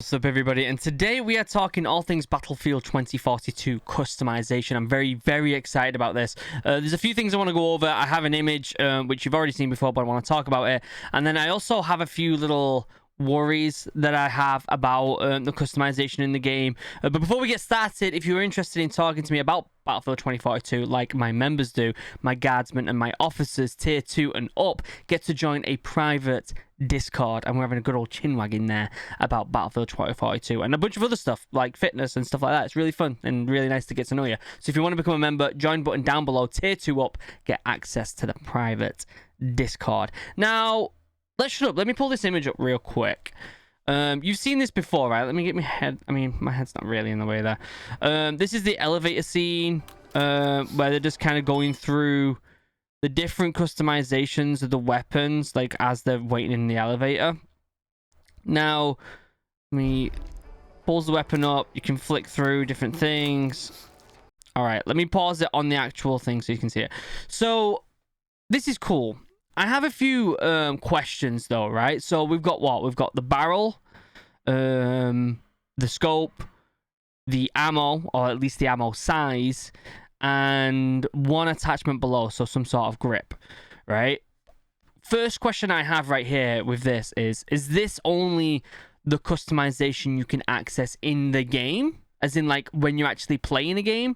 What's up, everybody? And today we are talking all things Battlefield 2042 customization. I'm very excited about this. There's a few things I want to go over. I have an image which you've already seen before, but I want to talk about it. And then I also have a few little worries that I have about the customization in the game. But before we get started, if you're interested in talking to me about Battlefield 2042 like my members do, my guardsmen and my officers tier 2 and up get to join a private Discord, and we're having a good old Chin-Wag in there about Battlefield 2042 and a bunch of other stuff like fitness and stuff like that. It's really fun and really nice to get to know you. So if you want to become a member, join button down below, tier 2 up, get access to the private Discord. Now let me pull this image up real quick. You've seen this before, right? Let me get my head. I mean, my head's not really in the way there. This is the elevator scene where they're just kind of going through the different customizations of the weapons, like as they're waiting in the elevator. Now, let me pulls the weapon up. You can flick through different things. All right, let me pause it on the actual thing so you can see it. So this is cool. I have a few questions though, right? So we've got what? We've got the barrel, the scope, the ammo, or at least the ammo size, and one attachment below, so some sort of grip, right? First question I have right here with this is this only the customization you can access in the game? As in, like, when you're actually playing a game?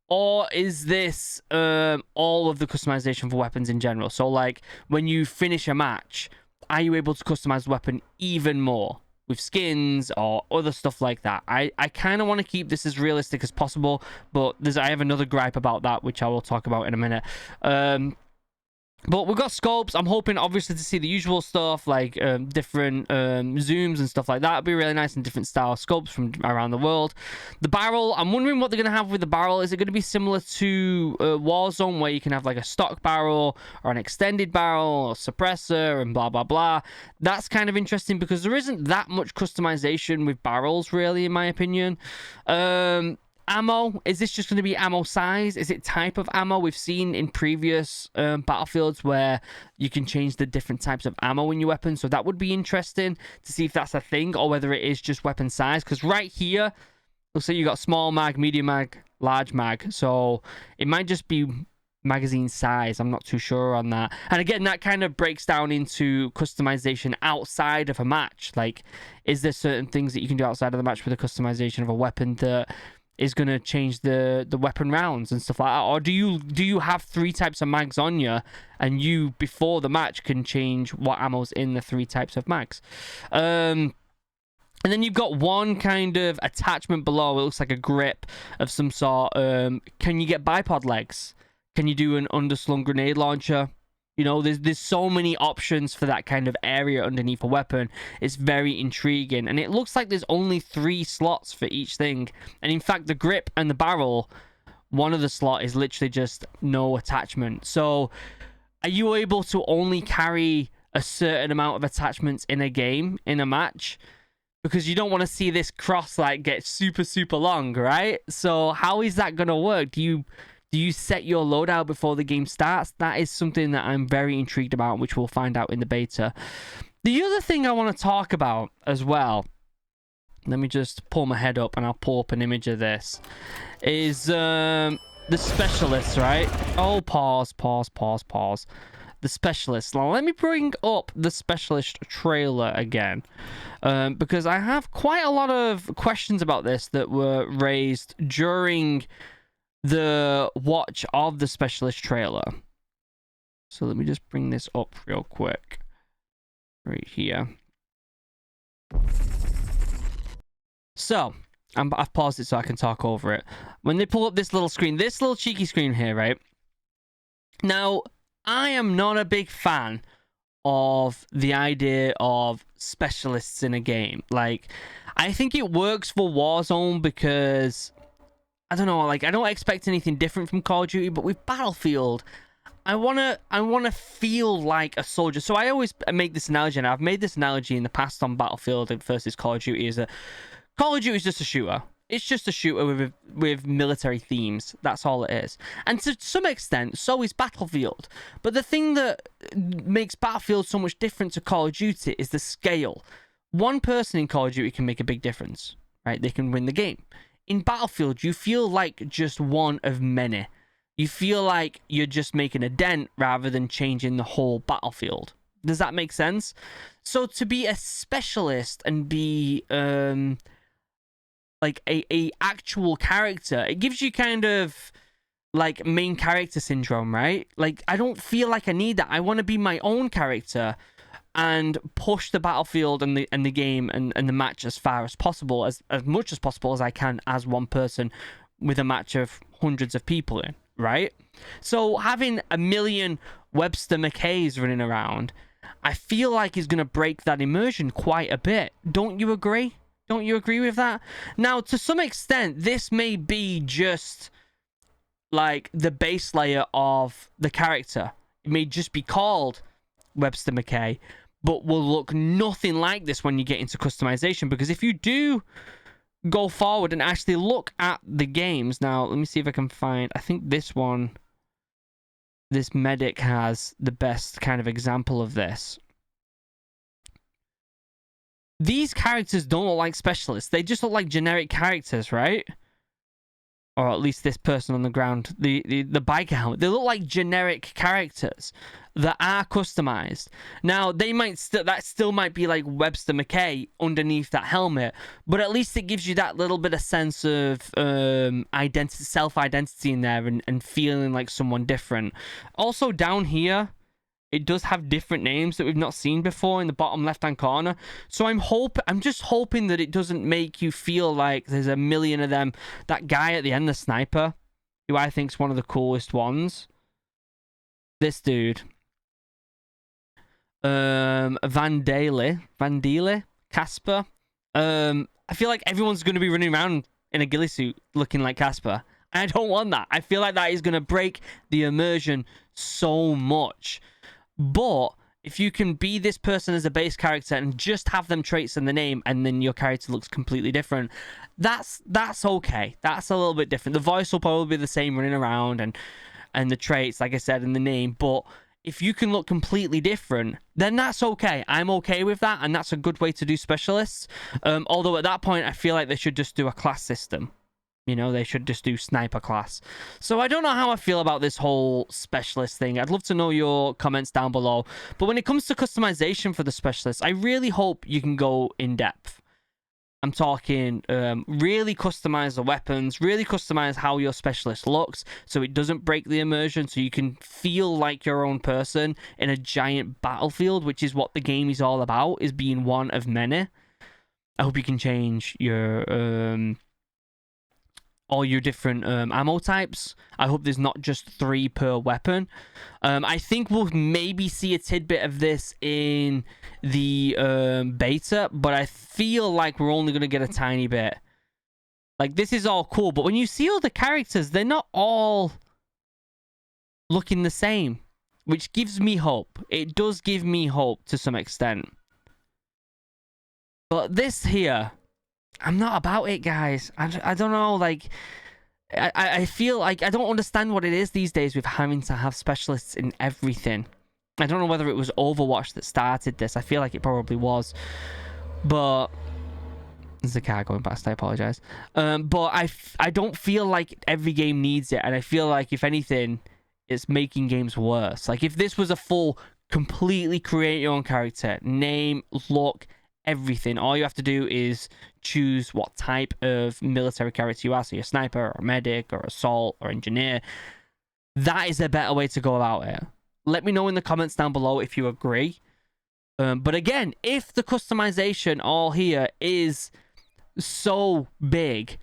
Or is this all of the customization for weapons in general? So, like, when you finish a match, are you able to customize the weapon even more with skins or other stuff like that? I kind of want to keep this as realistic as possible, but I have another gripe about that, which I will talk about in a minute. But we've got scopes. I'm hoping, obviously, to see the usual stuff, like different zooms and stuff like that. It'd be really nice, and different style scopes from around the world. The barrel, I'm wondering what they're going to have with the barrel. Is it going to be similar to Warzone, where you can have like a stock barrel or an extended barrel or suppressor and blah, blah, blah? That's kind of interesting because there isn't that much customization with barrels, really, in my opinion. Ammo, is this just going to be ammo size? Is it type of ammo? We've seen in previous Battlefields where you can change the different types of ammo in your weapon, so that would be interesting to see if that's a thing or whether it is just weapon size, because right here looks like you got small mag, medium mag, large mag, so it might just be magazine size. I'm not too sure on that. And again, that kind of breaks down into customization outside of a match. Like, is there certain things that you can do outside of the match with the customization of a weapon that is going to change the weapon rounds and stuff like that? Or do you have 3 types of mags on you, and you before the match can change what ammo's in the 3 types of mags? And then you've got one kind of attachment below. It looks like a grip of some sort. Can you get bipod legs? Can you do an underslung grenade launcher? You know, there's so many options for that kind of area underneath a weapon. It's very intriguing. And it looks like there's only 3 slots for each thing. And in fact, the grip and the barrel, one of the slot is literally just no attachment. So are you able to only carry a certain amount of attachments in a game, in a match? Because you don't want to see this cross like get super long, right? So how is that going to work? Do you set your loadout before the game starts? That is something that I'm very intrigued about, which we'll find out in the beta. The other thing I want to talk about as well, let me just pull my head up and I'll pull up an image of this, is the specialists, right? Oh, pause. The specialists. Now, let me bring up the specialist trailer again, because I have quite a lot of questions about this that were raised during the watch of the specialist trailer. So let me just bring this up real quick right here. So I've paused it so I can talk over it. When they pull up this little screen, this little cheeky screen here, right? Now, I am not a big fan of the idea of specialists in a game. Like, I think it works for Warzone because, I don't know, like, I don't expect anything different from Call of Duty, but with Battlefield, I wanna feel like a soldier. So I always make this analogy, and I've made this analogy in the past on Battlefield versus Call of Duty, is that Call of Duty is just a shooter. It's just a shooter with military themes. That's all it is. And to some extent, so is Battlefield. But the thing that makes Battlefield so much different to Call of Duty is the scale. one person in Call of Duty can make a big difference, right? They can win the game. In Battlefield, you feel like just one of many. You feel like you're just making a dent rather than changing the whole battlefield. Does that make sense? So to be a specialist and be like a actual character, it gives you kind of like main character syndrome, right? Like, I don't feel like I need that. I want to be my own character and push the battlefield and the game and the match as far as possible, as much as possible as I can as one person with a match of hundreds of people in, right? So having a million Webster McKays running around, I feel like is going to break that immersion quite a bit. Don't you agree? Don't you agree with that? Now, to some extent, this may be just like the base layer of the character. It may just be called Webster McKay, but will look nothing like this when you get into customization. Because if you do go forward and actually look at the games, now let me see if I can find, I think this one, this medic has the best kind of example of this. These characters don't look like specialists, they just look like generic characters, right? Or at least this person on the ground, the biker helmet. They look like generic characters that are customized. Now, they might still might be like Webster McKay underneath that helmet, but at least it gives you that little bit of sense of identity, self-identity in there, and feeling like someone different. Also, down here, it does have different names that we've not seen before in the bottom left-hand corner. So I'm just hoping that it doesn't make you feel like there's a million of them. That guy at the end, the sniper, who I think is one of the coolest ones. This dude. Van Dele, Casper. I feel like everyone's going to be running around in a ghillie suit looking like Casper. I don't want that. I feel like that is going to break the immersion so much. But if you can be this person as a base character and just have them traits in the name, and then your character looks completely different, that's okay. That's a little bit different. The voice will probably be the same running around, and the traits, like I said, in the name. But if you can look completely different, then that's okay. I'm okay with that, and that's a good way to do specialists. Although at that point, I feel like they should just do a class system. You know, they should just do sniper class. So I don't know how I feel about this whole specialist thing. I'd love to know your comments down below. But when it comes to customization for the specialists, I really hope you can go in depth. I'm talking really customize the weapons, really customize how your specialist looks so it doesn't break the immersion, so you can feel like your own person in a giant battlefield, which is what the game is all about, is being one of many. I hope you can change your all your different ammo types. I hope there's not just 3 per weapon. I think we'll maybe see a tidbit of this in the beta, but I feel like we're only going to get a tiny bit. Like, this is all cool, but when you see all the characters, they're not all looking the same, which gives me hope. It does give me hope to some extent. But this here, I'm not about it, guys. I don't know, like, I feel like I don't understand what it is these days with having to have specialists in everything. I don't know whether it was Overwatch that started this. I feel like it probably was. But there's a car going past, I apologize. But I don't feel like every game needs it, and I feel like, if anything, it's making games worse. Like, if this was a full, completely create your own character, name, look, everything, all you have to do is choose what type of military character you are, so you're a sniper or a medic or assault or engineer. That is a better way to go about it. Let me know in the comments down below if you agree. But again, if the customization all here is so big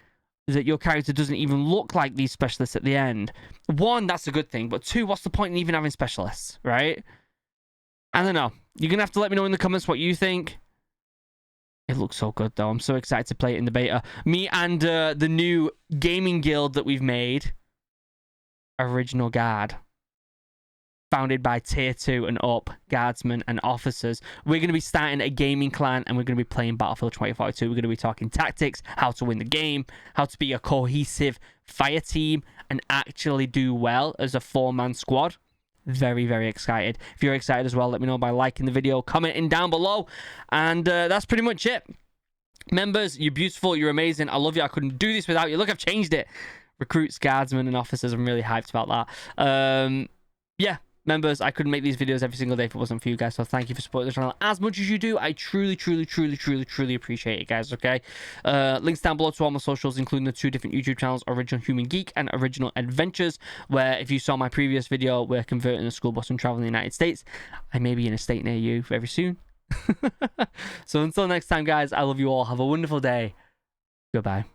that your character doesn't even look like these specialists at the end, 1, that's a good thing, but 2, what's the point in even having specialists, right? I don't know. You're gonna have to let me know in the comments what you think. It looks so good, though. I'm so excited to play it in the beta. Me and the new gaming guild that we've made, Original Guard, founded by Tier 2 and up guardsmen and officers. We're going to be starting a gaming clan, and we're going to be playing Battlefield 2042. We're going to be talking tactics, how to win the game, how to be a cohesive fire team, and actually do well as a 4-man squad. very, very excited. If you're excited as well, let me know by liking the video, commenting down below, and that's pretty much it. Members, you're beautiful, you're amazing, I love you, I couldn't do this without you. Look, I've changed it. Recruits, guardsmen, and officers, I'm really hyped about that. Yeah, members, I couldn't make these videos every single day if it wasn't for you guys, so thank you for supporting the channel as much as you do. I truly appreciate it, guys. Okay, links down below to all my socials, including the 2 different YouTube channels, OriginalHuman Geek and OriginalAdventures, where if you saw my previous video, we're converting a school bus and traveling the United States. I may be in a state near you very soon. So until next time, guys, I love you all. Have a wonderful day. Goodbye.